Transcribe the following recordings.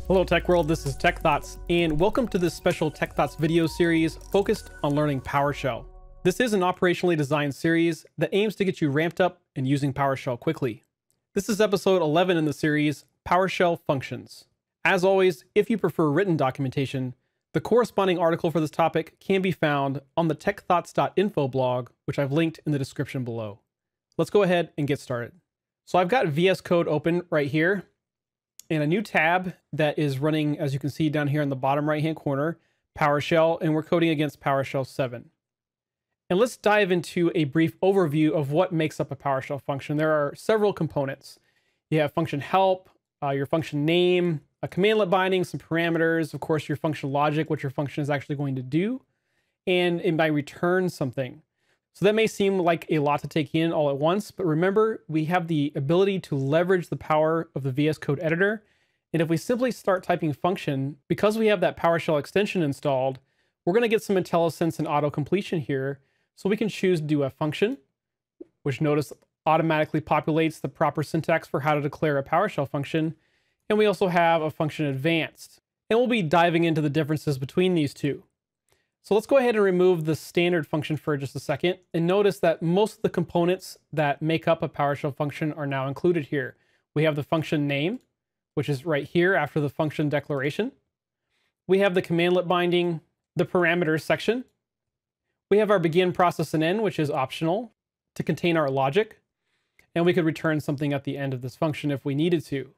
Hello Tech World, this is TechThoughts, and welcome to this special TechThoughts video series focused on learning PowerShell. This is an operationally designed series that aims to get you ramped up and using PowerShell quickly. This is episode 11 in the series, PowerShell Functions. As always, if you prefer written documentation, the corresponding article for this topic can be found on the TechThoughts.info blog, which I've linked in the description below. Let's go ahead and get started. So I've got VS Code open right here, and a new tab that is running, as you can see down here in the bottom right-hand corner, PowerShell, and we're coding against PowerShell 7. And let's dive into a brief overview of what makes up a PowerShell function. There are several components. You have function help, your function name, a commandlet binding, some parameters, of course, your function logic, what your function is actually going to do, and it might return something. So that may seem like a lot to take in all at once, but remember, we have the ability to leverage the power of the VS Code editor. And if we simply start typing function, because we have that PowerShell extension installed, we're going to get some IntelliSense and auto-completion here. So we can choose to do a function, which notice automatically populates the proper syntax for how to declare a PowerShell function. And we also have a function advanced. And we'll be diving into the differences between these two. So let's go ahead and remove the standard function for just a second and notice that most of the components that make up a PowerShell function are now included here. We have the function name, which is right here after the function declaration. We have the commandlet binding, the parameters section. We have our begin, process, and end, which is optional to contain our logic. And we could return something at the end of this function if we needed to.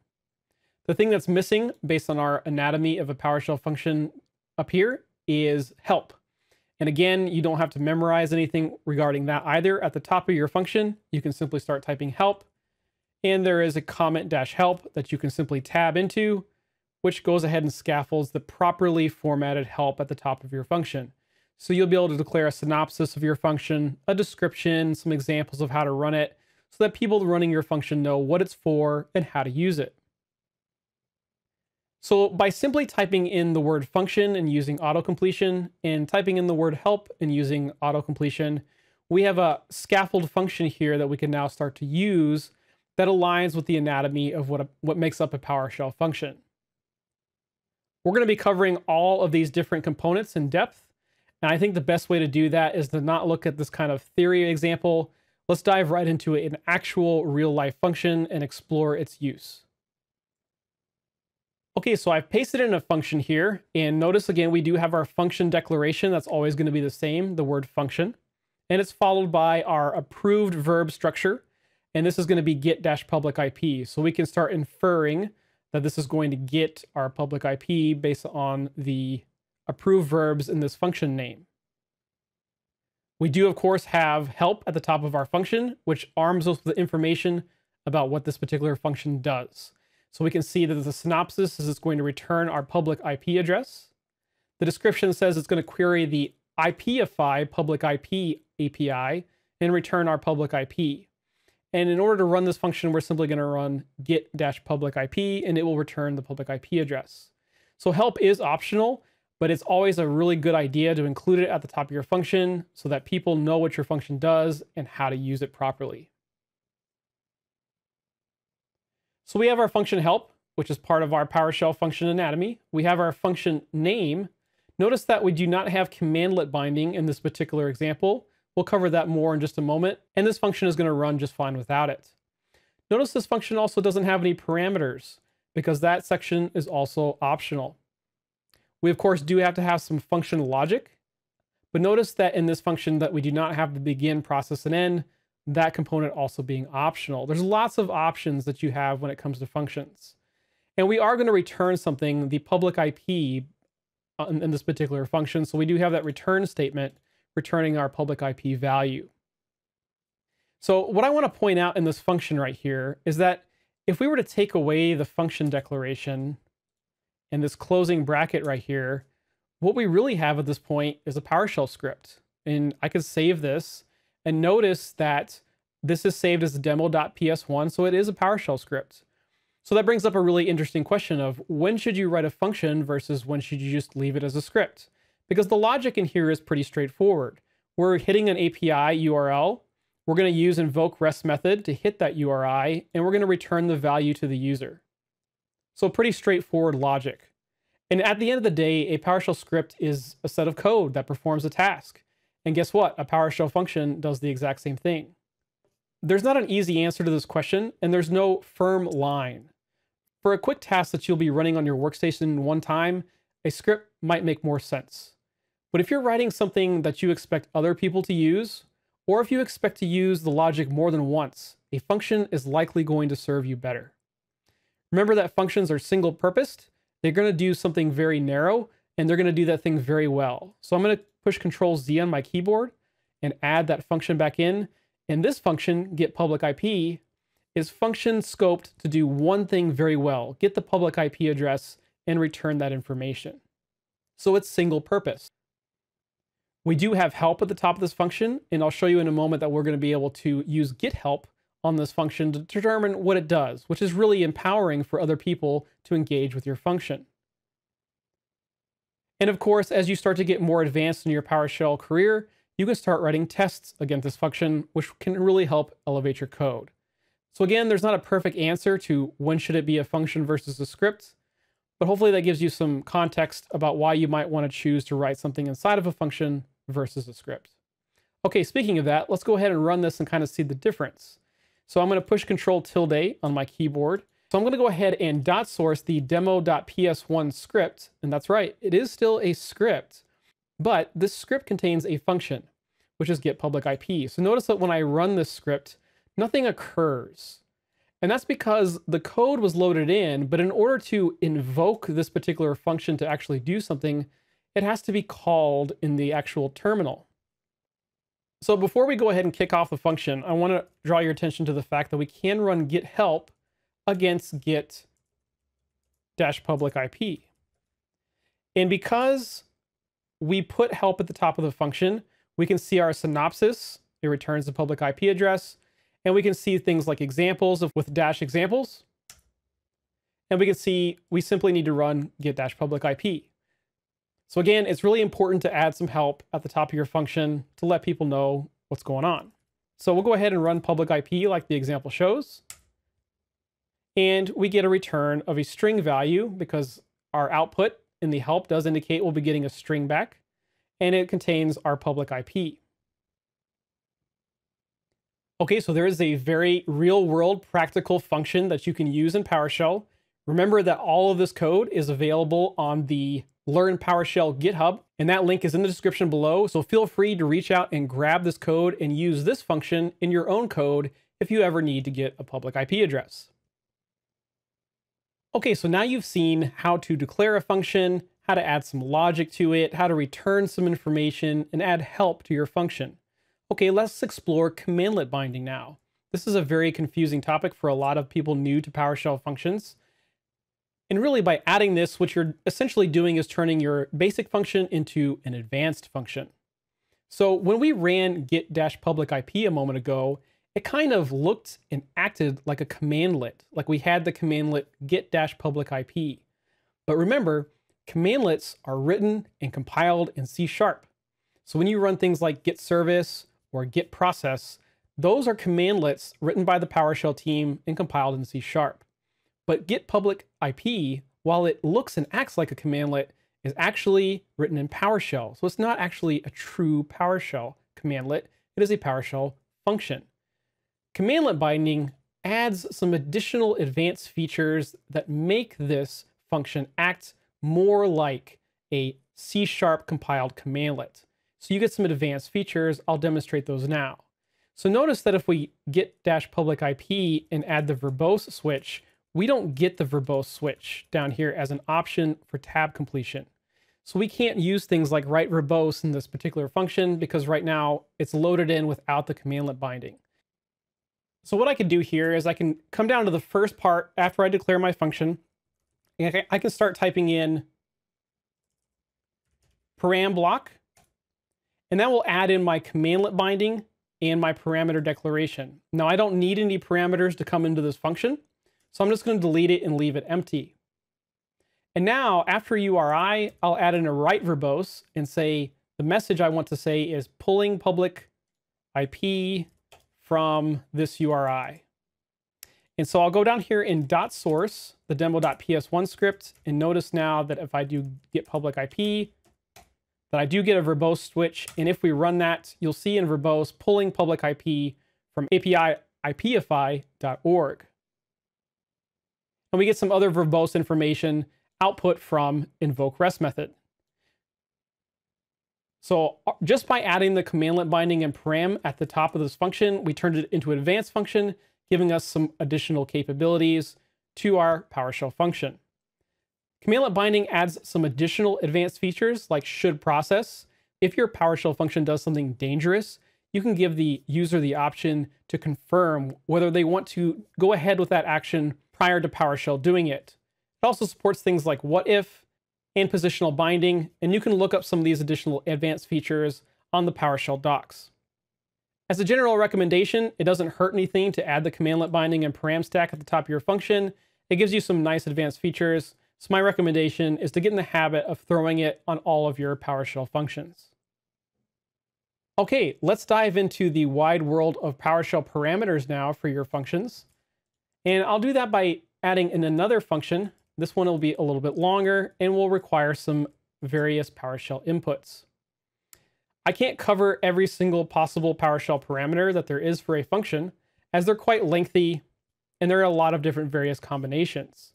The thing that's missing based on our anatomy of a PowerShell function up here is help. And again, you don't have to memorize anything regarding that either. At the top of your function, you can simply start typing help. And there is a comment-help that you can simply tab into, which goes ahead and scaffolds the properly formatted help at the top of your function. So you'll be able to declare a synopsis of your function, a description, some examples of how to run it, so that people running your function know what it's for and how to use it. So by simply typing in the word function and using autocompletion and typing in the word help and using autocompletion, we have a scaffold function here that we can now start to use that aligns with the anatomy of what makes up a PowerShell function. We're going to be covering all of these different components in depth. And I think the best way to do that is to not look at this kind of theory example. Let's dive right into an actual real life function and explore its use. Okay, so I've pasted in a function here, and notice again, we do have our function declaration. That's always going to be the same, the word function. And it's followed by our approved verb structure. And this is going to be get-public-IP. So we can start inferring that this is going to get our public IP based on the approved verbs in this function name. We do, of course, have help at the top of our function, which arms us with information about what this particular function does. So we can see that the synopsis is it's going to return our public IP address. The description says it's going to query the IPify public IP API and return our public IP. And in order to run this function, we're simply going to run get-public-IP, and it will return the public IP address. So help is optional, but it's always a really good idea to include it at the top of your function so that people know what your function does and how to use it properly. So we have our function help, which is part of our PowerShell function anatomy. We have our function name. Notice that we do not have commandlet binding in this particular example. We'll cover that more in just a moment. And this function is going to run just fine without it. Notice this function also doesn't have any parameters because that section is also optional. We, of course, do have to have some function logic. But notice that in this function that we do not have the begin, process, and end, that component also being optional. There's lots of options that you have when it comes to functions. And we are going to return something, the public IP in this particular function. So we do have that return statement returning our public IP value. So what I want to point out in this function right here is that if we were to take away the function declaration and this closing bracket right here, what we really have at this point is a PowerShell script. And I could save this. And notice that this is saved as demo.ps1, so it is a PowerShell script. So that brings up a really interesting question of when should you write a function versus when should you just leave it as a script? Because the logic in here is pretty straightforward. We're hitting an API URL. We're going to use invoke REST method to hit that URI, and we're going to return the value to the user. So pretty straightforward logic. And at the end of the day, a PowerShell script is a set of code that performs a task. And guess what? A PowerShell function does the exact same thing. There's not an easy answer to this question, and there's no firm line. For a quick task that you'll be running on your workstation one time, a script might make more sense. But if you're writing something that you expect other people to use, or if you expect to use the logic more than once, a function is likely going to serve you better. Remember that functions are single-purposed. They're going to do something very narrow, and they're going to do that thing very well. So I'm going to push Control-Z on my keyboard and add that function back in. And this function, Get-PublicIP, is function scoped to do one thing very well: get the public IP address and return that information. So it's single-purpose. We do have help at the top of this function, and I'll show you in a moment that we're going to be able to use getHelp on this function to determine what it does, which is really empowering for other people to engage with your function. And of course, as you start to get more advanced in your PowerShell career, you can start writing tests against this function, which can really help elevate your code. So again, there's not a perfect answer to when should it be a function versus a script, but hopefully that gives you some context about why you might want to choose to write something inside of a function versus a script. Okay, speaking of that, let's go ahead and run this and kind of see the difference. So I'm going to push Control-tilde on my keyboard. So I'm going to go ahead and dot source the demo.ps1 script. And that's right, it is still a script, but this script contains a function, which is Get-PublicIP. So notice that when I run this script, nothing occurs. And that's because the code was loaded in, but in order to invoke this particular function to actually do something, it has to be called in the actual terminal. So before we go ahead and kick off the function, I want to draw your attention to the fact that we can run getHelp against get-publicip. And because we put help at the top of the function, we can see our synopsis. It returns the public IP address. And we can see things like examples with -examples. And we can see we simply need to run get-publicip. So again, it's really important to add some help at the top of your function to let people know what's going on. So we'll go ahead and run public IP like the example shows. And we get a return of a string value because our output in the help does indicate we'll be getting a string back, and it contains our public IP. Okay, so there is a very real-world practical function that you can use in PowerShell. Remember that all of this code is available on the Learn PowerShell GitHub, and that link is in the description below, so feel free to reach out and grab this code and use this function in your own code if you ever need to get a public IP address. Okay, so now you've seen how to declare a function, how to add some logic to it, how to return some information, and add help to your function. Okay, let's explore commandlet binding now. This is a very confusing topic for a lot of people new to PowerShell functions. And really by adding this, what you're essentially doing is turning your basic function into an advanced function. So when we ran get-publicip a moment ago, it kind of looked and acted like a commandlet, like we had the commandlet get-publicip. But remember, commandlets are written and compiled in C#. So when you run things like get service or get process, those are commandlets written by the PowerShell team and compiled in C#. But get-publicip, while it looks and acts like a commandlet, is actually written in PowerShell. So it's not actually a true PowerShell commandlet. It is a PowerShell function. Commandlet binding adds some additional advanced features that make this function act more like a C# compiled commandlet. So you get some advanced features. I'll demonstrate those now. So notice that if we get-publicip and add the verbose switch, we don't get the verbose switch down here as an option for tab completion. So we can't use things like write verbose in this particular function because right now it's loaded in without the commandlet binding. So what I can do here is I can come down to the first part after I declare my function, and I can start typing in param block, and that will add in my commandlet binding and my parameter declaration. Now I don't need any parameters to come into this function, so I'm just going to delete it and leave it empty. And now after URI, I'll add in a write verbose and say the message I want to say is pulling public IP from this URI. And so I'll go down here in .source, the demo.ps1 script, and notice now that if I do Get-PublicIP, that I do get a verbose switch. And if we run that, you'll see in verbose pulling public IP from API ipify.org. And we get some other verbose information output from invoke REST method. So just by adding the commandlet binding and param at the top of this function, we turned it into an advanced function, giving us some additional capabilities to our PowerShell function. Commandlet binding adds some additional advanced features like should process. If your PowerShell function does something dangerous, you can give the user the option to confirm whether they want to go ahead with that action prior to PowerShell doing it. It also supports things like what if and positional binding, and you can look up some of these additional advanced features on the PowerShell docs. As a general recommendation, it doesn't hurt anything to add the commandlet binding and param stack at the top of your function. It gives you some nice advanced features, so my recommendation is to get in the habit of throwing it on all of your PowerShell functions. Okay, let's dive into the wide world of PowerShell parameters now for your functions. And I'll do that by adding in another function. This one will be a little bit longer and will require some various PowerShell inputs. I can't cover every single possible PowerShell parameter that there is for a function, as they're quite lengthy and there are a lot of different various combinations.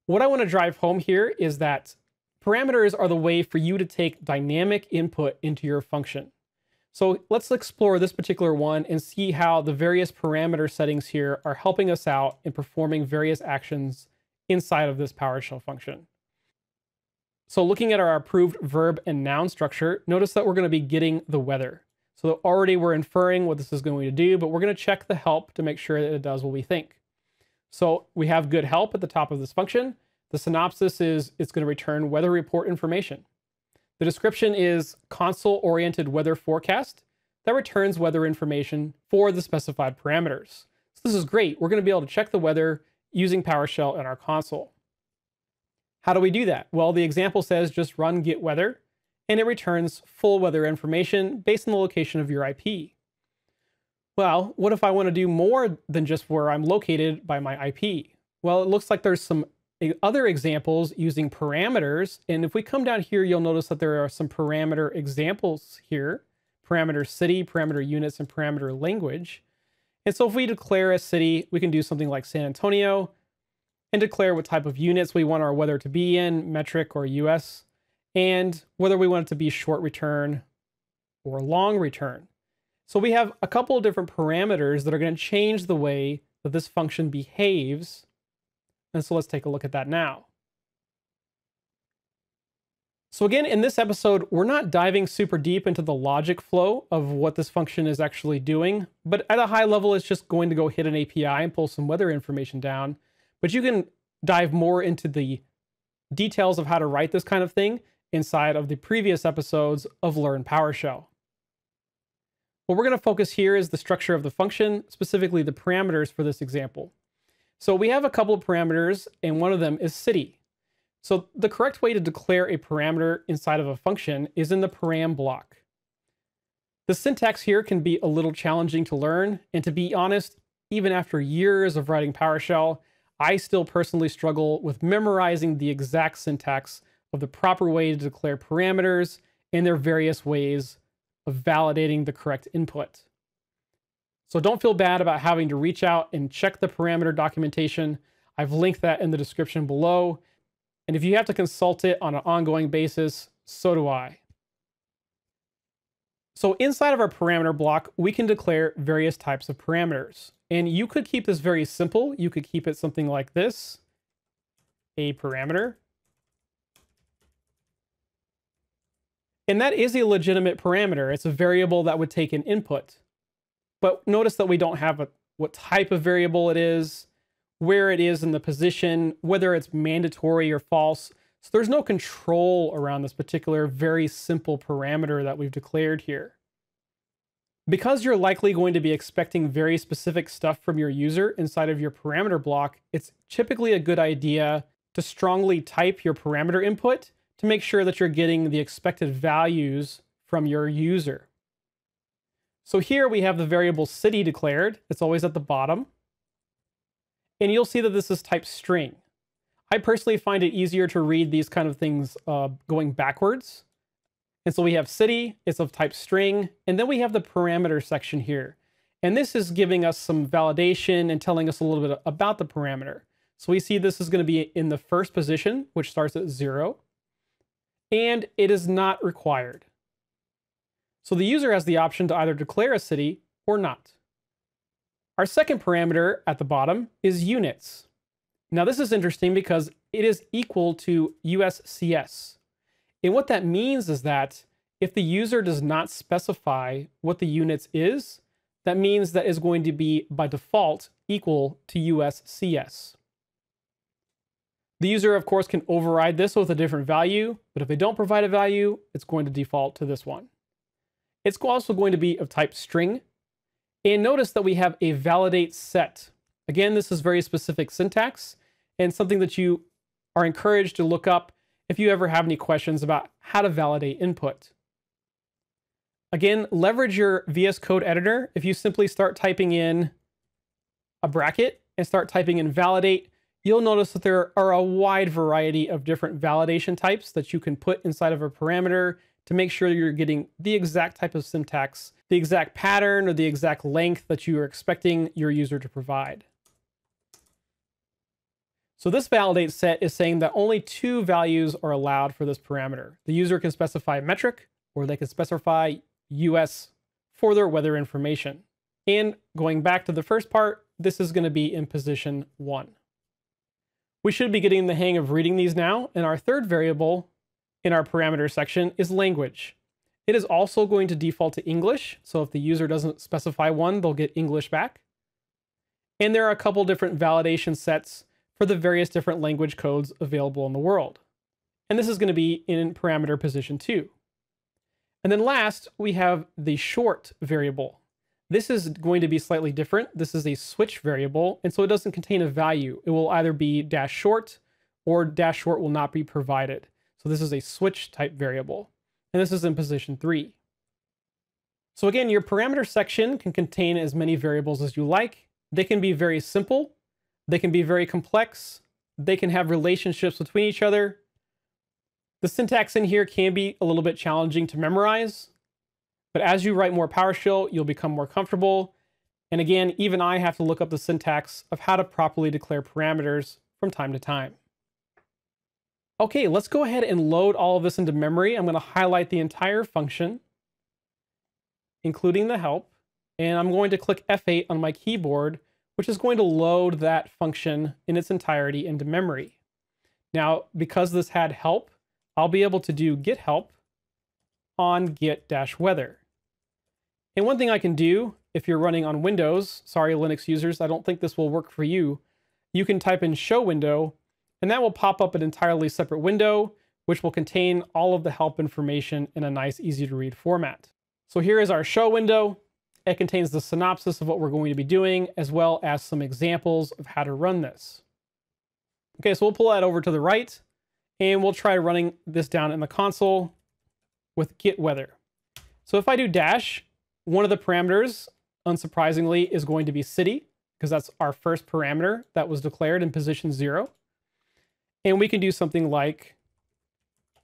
What I want to drive home here is that parameters are the way for you to take dynamic input into your function. So let's explore this particular one and see how the various parameter settings here are helping us out in performing various actions inside of this PowerShell function. So looking at our approved verb and noun structure, notice that we're going to be getting the weather. So already we're inferring what this is going to do, but we're going to check the help to make sure that it does what we think. So we have good help at the top of this function. The synopsis is it's going to return weather report information. The description is console-oriented weather forecast that returns weather information for the specified parameters. So this is great. We're going to be able to check the weather using PowerShell in our console. How do we do that? Well, the example says just run get weather, and it returns full weather information based on the location of your IP. Well, what if I want to do more than just where I'm located by my IP? Well, it looks like there's some other examples using parameters, and if we come down here, you'll notice that there are some parameter examples here: parameter city, parameter units, and parameter language. And so if we declare a city, we can do something like San Antonio and declare what type of units we want our weather to be in, metric or US, and whether we want it to be short return or long return. So we have a couple of different parameters that are going to change the way that this function behaves. And so let's take a look at that now. So again, in this episode, we're not diving super deep into the logic flow of what this function is actually doing, but at a high level, it's just going to go hit an API and pull some weather information down. But you can dive more into the details of how to write this kind of thing inside of the previous episodes of Learn PowerShell. What we're going to focus here is the structure of the function, specifically the parameters for this example. So we have a couple of parameters, and one of them is city. So the correct way to declare a parameter inside of a function is in the param block. The syntax here can be a little challenging to learn, and to be honest, even after years of writing PowerShell, I still personally struggle with memorizing the exact syntax of the proper way to declare parameters and their various ways of validating the correct input. So don't feel bad about having to reach out and check the parameter documentation. I've linked that in the description below. And if you have to consult it on an ongoing basis, so do I. So inside of our parameter block, we can declare various types of parameters. And you could keep this very simple. You could keep it something like this: a parameter. And that is a legitimate parameter. It's a variable that would take an input. But notice that we don't have what type of variable it is, where it is in the position, whether it's mandatory or false. So there's no control around this particular very simple parameter that we've declared here. Because you're likely going to be expecting very specific stuff from your user inside of your parameter block, it's typically a good idea to strongly type your parameter input to make sure that you're getting the expected values from your user. So here we have the variable city declared. It's always at the bottom. And you'll see that this is type string. I personally find it easier to read these kind of things going backwards. And so we have city, it's of type string, and then we have the parameter section here. And this is giving us some validation and telling us a little bit about the parameter. So we see this is going to be in the first position, which starts at 0, and it is not required. So the user has the option to either declare a city or not. Our second parameter at the bottom is units. Now this is interesting because it is equal to USCS. And what that means is that if the user does not specify what the units is, that means that is going to be by default equal to USCS. The user, of course, can override this with a different value, but if they don't provide a value, it's going to default to this one. It's also going to be of type string. And notice that we have a validate set. Again, this is very specific syntax and something that you are encouraged to look up if you ever have any questions about how to validate input. Again, leverage your VS Code editor. If you simply start typing in a bracket and start typing in validate, you'll notice that there are a wide variety of different validation types that you can put inside of a parameter to make sure you're getting the exact type of syntax, the exact pattern, or the exact length that you are expecting your user to provide. So this validate set is saying that only 2 values are allowed for this parameter. The user can specify metric, or they can specify US for their weather information. And going back to the first part, this is going to be in position 1. We should be getting the hang of reading these now, and our third variable in our parameter section is language. It is also going to default to English, so if the user doesn't specify one, they'll get English back. And there are a couple different validation sets for the various different language codes available in the world. And this is going to be in parameter position 2. And then last, we have the short variable. This is going to be slightly different. This is a switch variable, and so it doesn't contain a value. It will either be -short or -short will not be provided. So this is a switch type variable, and this is in position 3. So again, your parameter section can contain as many variables as you like. They can be very simple. They can be very complex. They can have relationships between each other. The syntax in here can be a little bit challenging to memorize, but as you write more PowerShell, you'll become more comfortable. And again, even I have to look up the syntax of how to properly declare parameters from time to time. Okay, let's go ahead and load all of this into memory. I'm going to highlight the entire function, including the help, and I'm going to click F8 on my keyboard, which is going to load that function in its entirety into memory. Now, because this had help, I'll be able to do get help on get-weather. And one thing I can do, if you're running on Windows, sorry Linux users, I don't think this will work for you, you can type in show window, and that will pop up an entirely separate window, which will contain all of the help information in a nice, easy to read format. So here is our show window. It contains the synopsis of what we're going to be doing, as well as some examples of how to run this. Okay, so we'll pull that over to the right, and we'll try running this down in the console with get-weather. So if I do dash, one of the parameters, unsurprisingly, is going to be city, because that's our first parameter that was declared in position 0. And we can do something like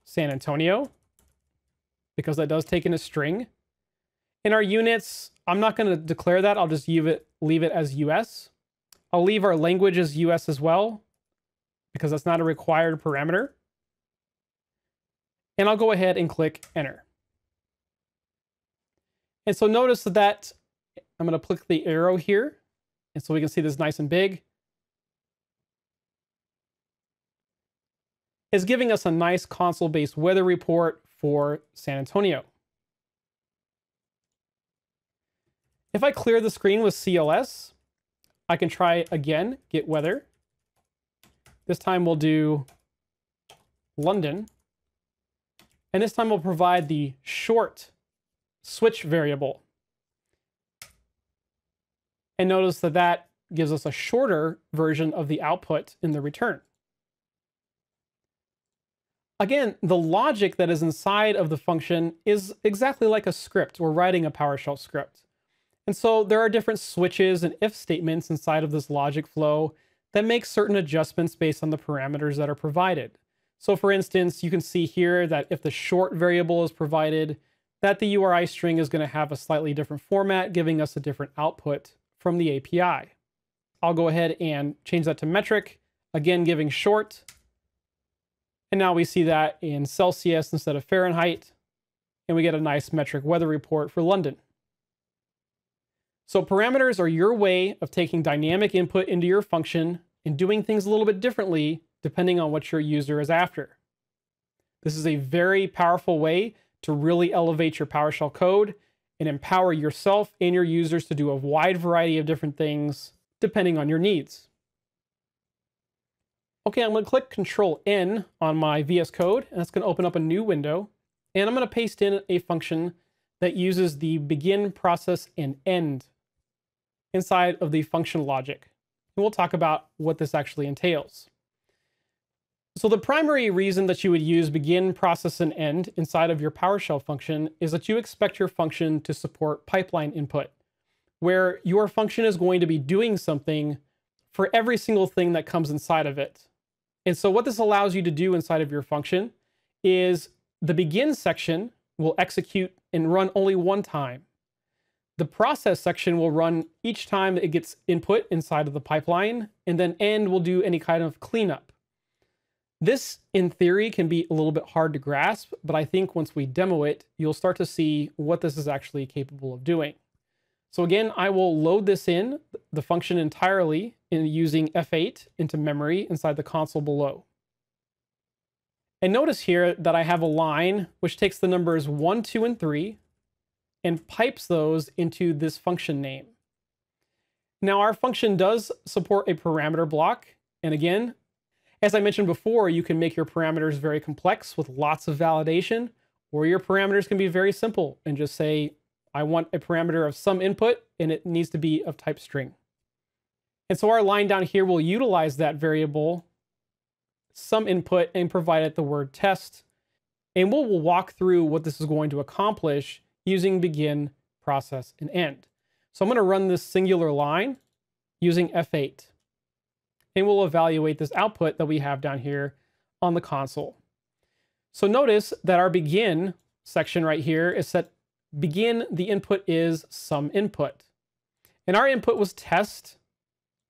San Antonio, because that does take in a string. In our units, I'm not going to declare that. I'll just leave it as US. I'll leave our language as US as well, because that's not a required parameter. And I'll go ahead and click enter. And so notice that I'm going to click the arrow here, and so we can see this nice and big. It's giving us a nice console-based weather report for San Antonio. If I clear the screen with CLS, I can try again, get weather. This time we'll do London. And this time we'll provide the short switch variable. And notice that that gives us a shorter version of the output in the return. Again, the logic that is inside of the function is exactly like a script. We're writing a PowerShell script. And so there are different switches and if statements inside of this logic flow that makes certain adjustments based on the parameters that are provided. So for instance, you can see here that if the short variable is provided, that the URI string is going to have a slightly different format, giving us a different output from the API. I'll go ahead and change that to metric, again giving short. And now we see that in Celsius instead of Fahrenheit, and we get a nice metric weather report for London. So parameters are your way of taking dynamic input into your function and doing things a little bit differently depending on what your user is after. This is a very powerful way to really elevate your PowerShell code and empower yourself and your users to do a wide variety of different things depending on your needs. Okay, I'm going to click Control-N on my VS Code, and that's going to open up a new window. And I'm going to paste in a function that uses the begin, process, and end inside of the function logic. And we'll talk about what this actually entails. So the primary reason that you would use begin, process, and end inside of your PowerShell function is that you expect your function to support pipeline input, where your function is going to be doing something for every single thing that comes inside of it. And so what this allows you to do inside of your function is the begin section will execute and run only one time. The process section will run each time it gets input inside of the pipeline, and then end will do any kind of cleanup. This, in theory, can be a little bit hard to grasp, but I think once we demo it, you'll start to see what this is actually capable of doing. So again, I will load this in, the function entirely, in using F8 into memory inside the console below. And notice here that I have a line which takes the numbers 1, 2, and 3 and pipes those into this function name. Now our function does support a parameter block. And again, as I mentioned before, you can make your parameters very complex with lots of validation, or your parameters can be very simple and just say, I want a parameter of some input and it needs to be of type string. And so our line down here will utilize that variable, some input, and provide it the word test. And we'll walk through what this is going to accomplish using begin, process, and end. So I'm going to run this singular line using F8. And we'll evaluate this output that we have down here on the console. So notice that our begin section right here is set begin, the input is some input. And our input was test.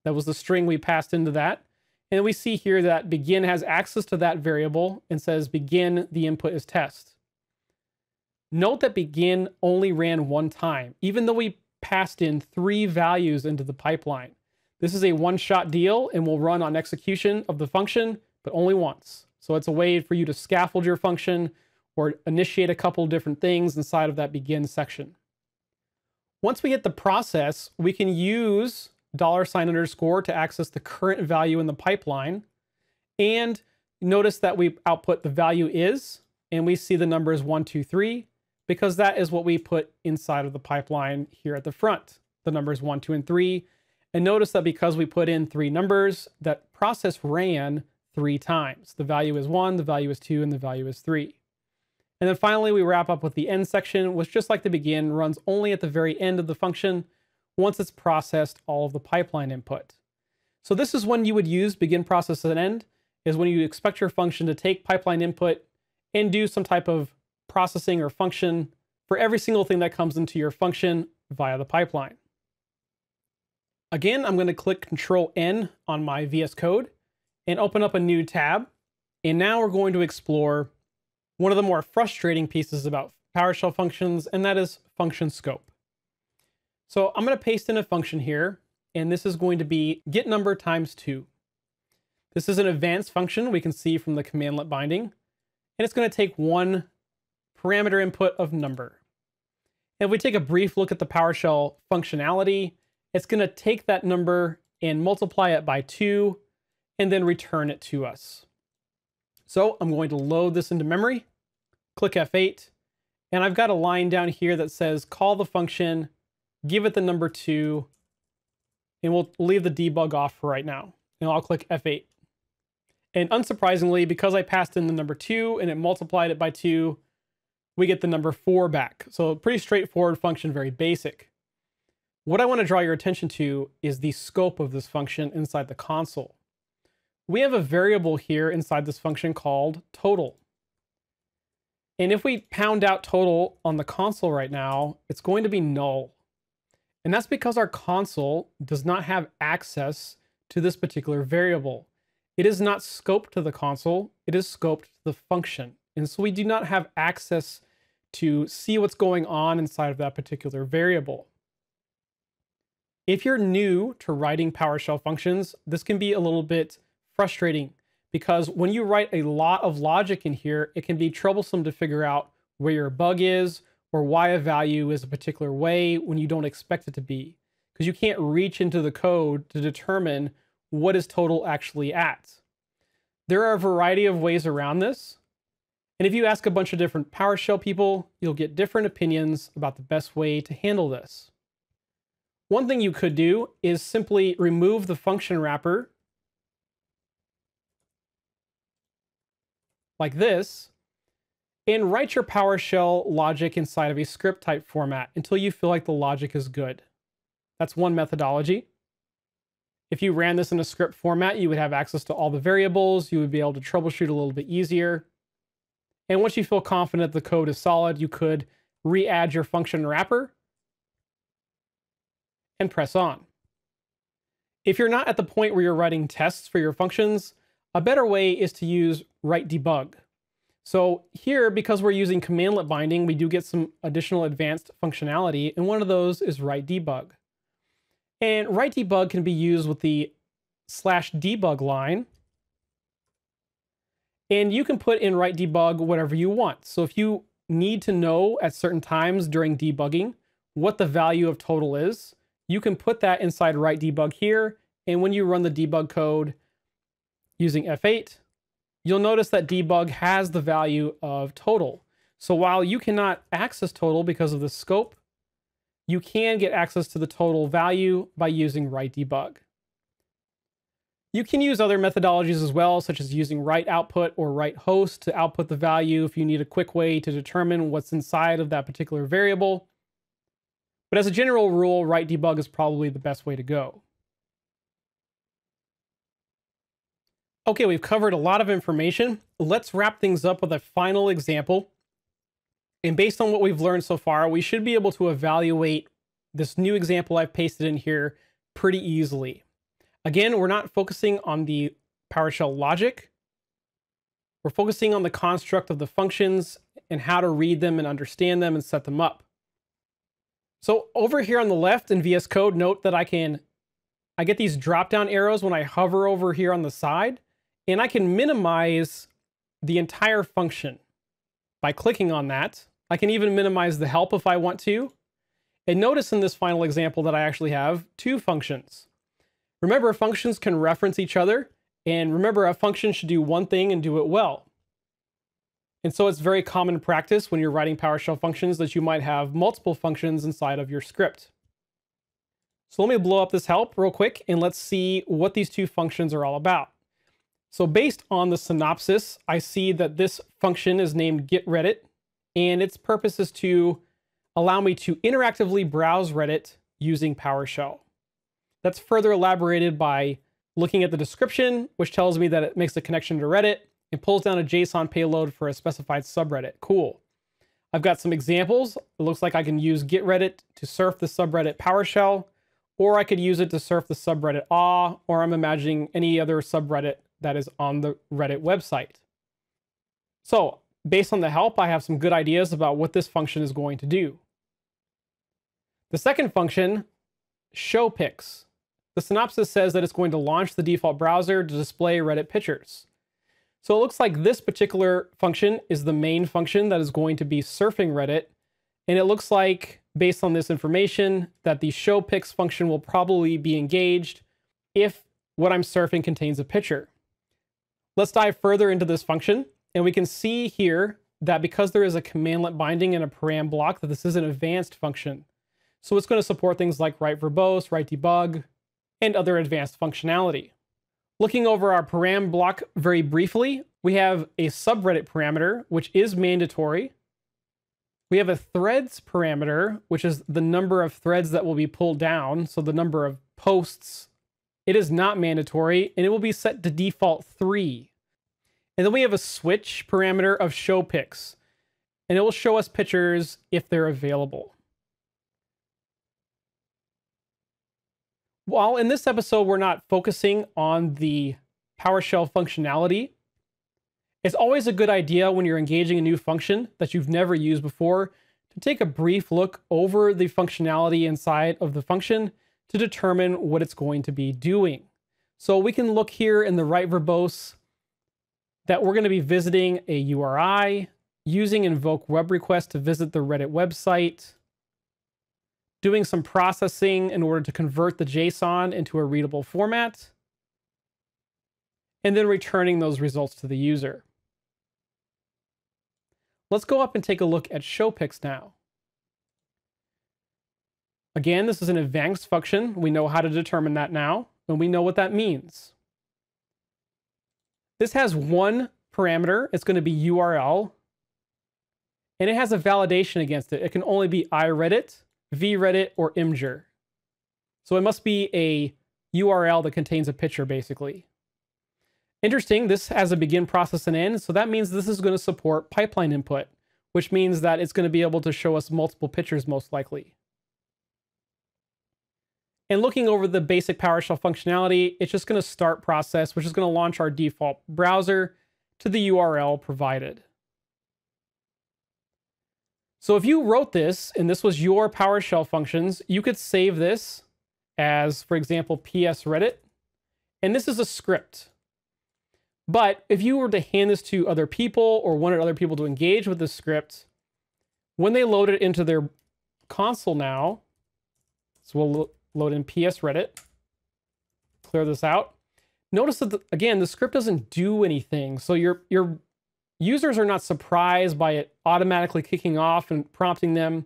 That was the string we passed into that. And we see here that begin has access to that variable and says begin, the input is test. Note that begin only ran one time, even though we passed in 3 values into the pipeline. This is a one-shot deal and will run on execution of the function, but only once. So it's a way for you to scaffold your function or initiate a couple different things inside of that begin section. Once we hit the process, we can use $_ to access the current value in the pipeline. And notice that we output the value is, and we see the numbers 1, 2, 3, because that is what we put inside of the pipeline here at the front, the numbers 1, 2, and 3. And notice that because we put in 3 numbers, that process ran 3 times. The value is 1, the value is 2, and the value is 3. And then finally, we wrap up with the end section, which just like the begin, runs only at the very end of the function once it's processed all of the pipeline input. So this is when you would use begin, process, and end, is when you expect your function to take pipeline input and do some type of processing or function for every single thing that comes into your function via the pipeline. Again, I'm going to click Control-N on my VS Code and open up a new tab. And now we're going to explore one of the more frustrating pieces about PowerShell functions, and that is function scope. So I'm going to paste in a function here, and this is going to be getNumber times 2. This is an advanced function we can see from the CmdletBinding, and it's going to take one parameter input of number. And if we take a brief look at the PowerShell functionality, it's going to take that number and multiply it by 2 and then return it to us. So I'm going to load this into memory, click F8, and I've got a line down here that says call the function, give it the number 2, and we'll leave the debug off for right now. And I'll click F8. And unsurprisingly, because I passed in the number 2 and it multiplied it by 2, we get the number 4 back. So a pretty straightforward function, very basic. What I want to draw your attention to is the scope of this function inside the console. We have a variable here inside this function called total. And if we pound out total on the console right now, it's going to be null. And that's because our console does not have access to this particular variable. It is not scoped to the console, it is scoped to the function. And so we do not have access to see what's going on inside of that particular variable. If you're new to writing PowerShell functions, this can be a little bit frustrating because when you write a lot of logic in here, it can be troublesome to figure out where your bug is or why a value is a particular way when you don't expect it to be, because you can't reach into the code to determine what is total actually at. There are a variety of ways around this. And if you ask a bunch of different PowerShell people, you'll get different opinions about the best way to handle this. One thing you could do is simply remove the function wrapper like this and write your PowerShell logic inside of a script type format until you feel like the logic is good. That's one methodology. If you ran this in a script format, you would have access to all the variables. You would be able to troubleshoot a little bit easier. And once you feel confident the code is solid, you could re-add your function wrapper and press on. If you're not at the point where you're writing tests for your functions, a better way is to use write debug. So here, because we're using CmdletBinding, we do get some additional advanced functionality, and one of those is write debug. And write debug can be used with the /debug line, and you can put in write debug whatever you want. So if you need to know at certain times during debugging what the value of total is, you can put that inside write debug here, and when you run the debug code using F8, you'll notice that debug has the value of total. So while you cannot access total because of the scope, you can get access to the total value by using write debug. You can use other methodologies as well, such as using write output or write host to output the value if you need a quick way to determine what's inside of that particular variable. But as a general rule, write debug is probably the best way to go. Okay, we've covered a lot of information. Let's wrap things up with a final example. And based on what we've learned so far, we should be able to evaluate this new example I've pasted in here pretty easily. Again, we're not focusing on the PowerShell logic. We're focusing on the construct of the functions and how to read them and understand them and set them up. So over here on the left in VS Code, note that I get these drop-down arrows when I hover over here on the side, and I can minimize the entire function by clicking on that. I can even minimize the help if I want to. And notice in this final example that I actually have two functions. Remember, functions can reference each other, and remember, a function should do one thing and do it well. And so it's very common practice when you're writing PowerShell functions that you might have multiple functions inside of your script. So let me blow up this help real quick and let's see what these two functions are all about. So based on the synopsis, I see that this function is named GetReddit, and its purpose is to allow me to interactively browse Reddit using PowerShell. That's further elaborated by looking at the description, which tells me that it makes a connection to Reddit and pulls down a JSON payload for a specified subreddit. Cool. I've got some examples. It looks like I can use GetReddit to surf the subreddit PowerShell, or I could use it to surf the subreddit AW, or I'm imagining any other subreddit that is on the Reddit website. So based on the help, I have some good ideas about what this function is going to do. The second function, showPics. The synopsis says that it's going to launch the default browser to display Reddit pictures. So it looks like this particular function is the main function that is going to be surfing Reddit. And it looks like, based on this information, that the showPics function will probably be engaged if what I'm surfing contains a picture. Let's dive further into this function. And we can see here that because there is a CmdletBinding and a param block, that this is an advanced function. So it's going to support things like write verbose, write debug, and other advanced functionality. Looking over our param block very briefly, we have a subreddit parameter, which is mandatory. We have a threads parameter, which is the number of threads that will be pulled down. So the number of posts. It is not mandatory, and it will be set to default 3. And then we have a switch parameter of show pics, and it will show us pictures if they're available. While in this episode, we're not focusing on the PowerShell functionality, it's always a good idea when you're engaging a new function that you've never used before to take a brief look over the functionality inside of the function to determine what it's going to be doing. So we can look here in the right verbose that we're going to be visiting a URI, using invoke web request to visit the Reddit website, doing some processing in order to convert the JSON into a readable format, and then returning those results to the user. Let's go up and take a look at show pics now. Again, this is an advanced function. We know how to determine that now, and we know what that means. This has one parameter. It's going to be URL, and it has a validation against it. It can only be iReddit, vReddit, or Imgur. So it must be a URL that contains a picture, basically. Interesting, this has a begin, process, and end, so that means this is going to support pipeline input, which means that it's going to be able to show us multiple pictures most likely. And looking over the basic PowerShell functionality, it's just going to start process, which is going to launch our default browser to the URL provided. So if you wrote this, and this was your PowerShell functions, you could save this as, for example, PS Reddit, and this is a script. But if you were to hand this to other people or wanted other people to engage with this script, when they load it into their console now, so we'll load in PS Reddit, clear this out. Notice that, again, the script doesn't do anything. So your users are not surprised by it automatically kicking off and prompting them.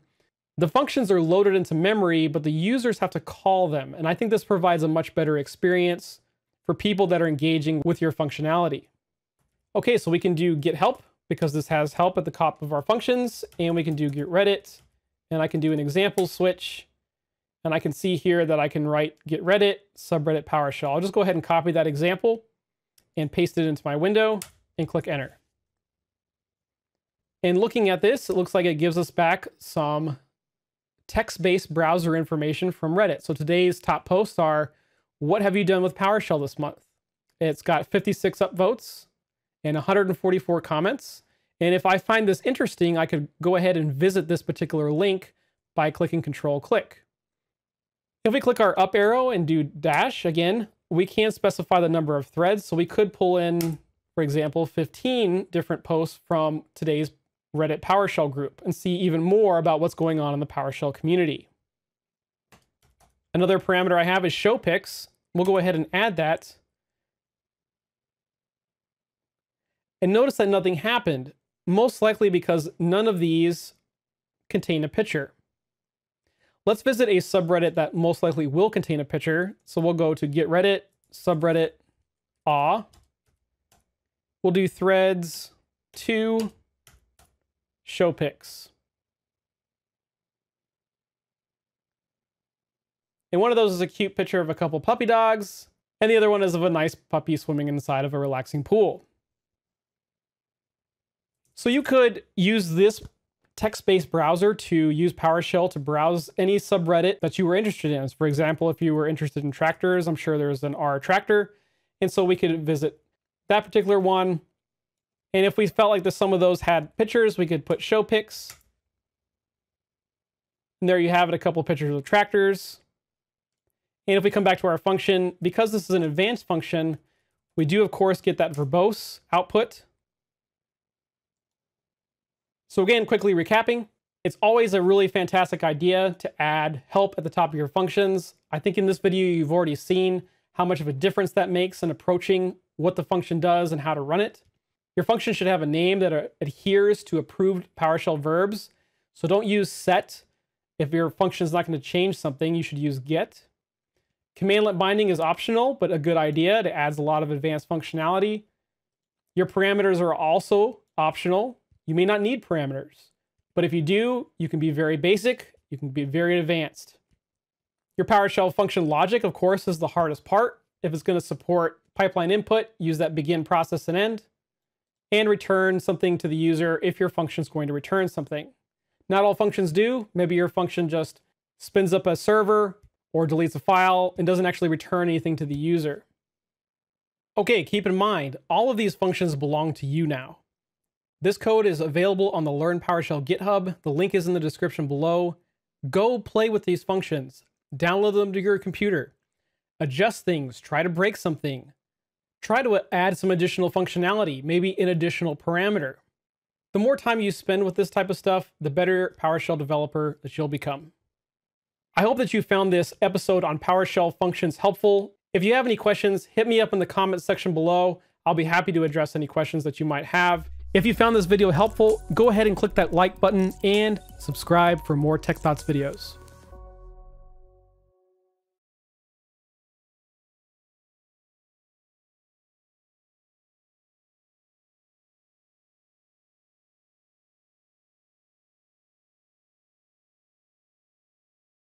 The functions are loaded into memory, but the users have to call them. And I think this provides a much better experience for people that are engaging with your functionality. Okay, so we can do get help because this has help at the top of our functions, and we can do get Reddit, and I can do an example switch, and I can see here that I can write get Reddit, subreddit PowerShell. I'll just go ahead and copy that example and paste it into my window and click enter. And looking at this, it looks like it gives us back some text-based browser information from Reddit. So today's top posts are, what have you done with PowerShell this month? It's got 56 upvotes and 144 comments. And if I find this interesting, I could go ahead and visit this particular link by clicking Control-Click. If we click our up arrow and do dash, again, we can specify the number of threads. So we could pull in, for example, 15 different posts from today's Reddit PowerShell group and see even more about what's going on in the PowerShell community. Another parameter I have is show pics. We'll go ahead and add that. And notice that nothing happened, most likely because none of these contain a picture. Let's visit a subreddit that most likely will contain a picture. So we'll go to get Reddit, subreddit, aw. We'll do threads 2, show pics. And one of those is a cute picture of a couple puppy dogs, and the other one is of a nice puppy swimming inside of a relaxing pool. So you could use this text-based browser to use PowerShell to browse any subreddit that you were interested in. For example, if you were interested in tractors, I'm sure there's an R tractor, and so we could visit that particular one. And if we felt like some of those had pictures, we could put show pics. And there you have it, a couple of pictures of tractors. And if we come back to our function, because this is an advanced function, we do, of course, get that verbose output. So again, quickly recapping, it's always a really fantastic idea to add help at the top of your functions. I think in this video, you've already seen how much of a difference that makes in approaching what the function does and how to run it. Your function should have a name that adheres to approved PowerShell verbs. So don't use set. If your function is not going to change something, you should use get. CmdletBinding is optional, but a good idea. It adds a lot of advanced functionality. Your parameters are also optional. You may not need parameters, But if you do, you can be very basic, you can be very advanced. Your PowerShell function logic, of course, is the hardest part. If it's going to support pipeline input, use that begin, process, and end, and return something to the user if your function is going to return something. Not all functions do. Maybe your function just spins up a server or deletes a file and doesn't actually return anything to the user. Okay, keep in mind, all of these functions belong to you now. This code is available on the Learn PowerShell GitHub. The link is in the description below. Go play with these functions. Download them to your computer. Adjust things. Try to break something. Try to add some additional functionality, maybe an additional parameter. The more time you spend with this type of stuff, the better PowerShell developer that you'll become. I hope that you found this episode on PowerShell Functions helpful. If you have any questions, hit me up in the comments section below. I'll be happy to address any questions that you might have. If you found this video helpful, go ahead and click that like button and subscribe for more TechThoughts videos.